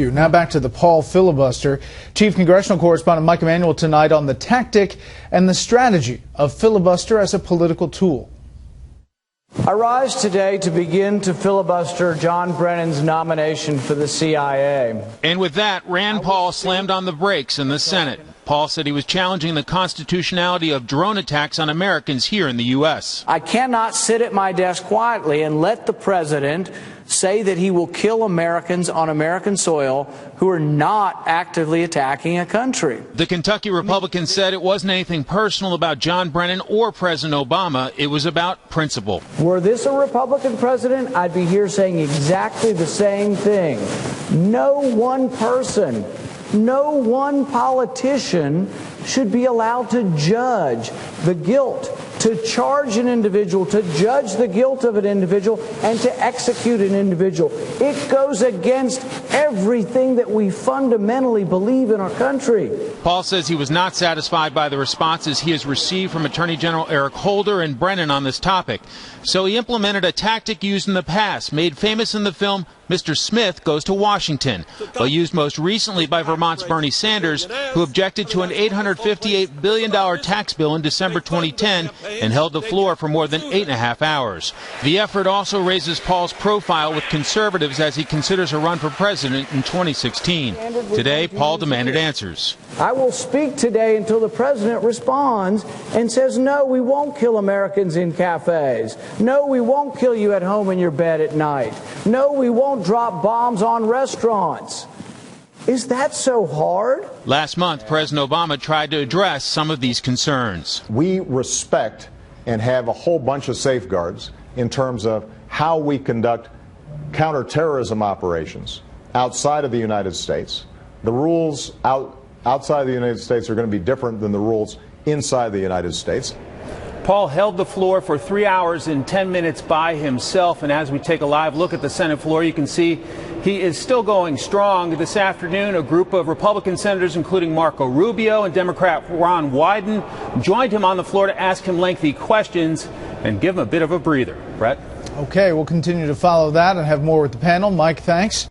you. Now back to the Paul filibuster. Chief Congressional Correspondent Mike Emanuel tonight on the tactic and the strategy of filibuster as a political tool. I rise today to begin to filibuster John Brennan's nomination for the CIA. And with that, Rand Paul slammed on the brakes in the Senate. Paul said he was challenging the constitutionality of drone attacks on Americans here in the U.S. I cannot sit at my desk quietly and let the president say that he will kill Americans on American soil who are not actively attacking a country. The Kentucky Republican said it wasn't anything personal about John Brennan or President Obama. It was about principle. Were this a Republican president, I'd be here saying exactly the same thing. No one person, no one politician should be allowed to judge the guilt, to charge an individual, to judge the guilt of an individual, and to execute an individual. It goes against everything that we fundamentally believe in our country. Paul says he was not satisfied by the responses he has received from Attorney General Eric Holder and Brennan on this topic. So he implemented a tactic used in the past, made famous in the film Mr. Smith Goes to Washington, but used most recently by Vermont's Bernie Sanders, who objected to an $858 billion tax bill in December 2010 and held the floor for more than 8.5 hours. The effort also raises Paul's profile with conservatives as he considers a run for president in 2016. Today, Paul demanded answers. I will speak today until the president responds and says, no, we won't kill Americans in cafes. No, we won't kill you at home in your bed at night. No, we won't drop bombs on restaurants. Is that so hard? Last month, President Obama tried to address some of these concerns. We respect and have a whole bunch of safeguards in terms of how we conduct counterterrorism operations outside of the United States. The rules outside the United States are going to be different than the rules inside the United States. Paul held the floor for 3 hours and 10 minutes by himself, and as we take a live look at the Senate floor, you can see he is still going strong. This afternoon, a group of Republican senators, including Marco Rubio and Democrat Ron Wyden, joined him on the floor to ask him lengthy questions and give him a bit of a breather. Brett? Okay, we'll continue to follow that and have more with the panel. Mike, thanks.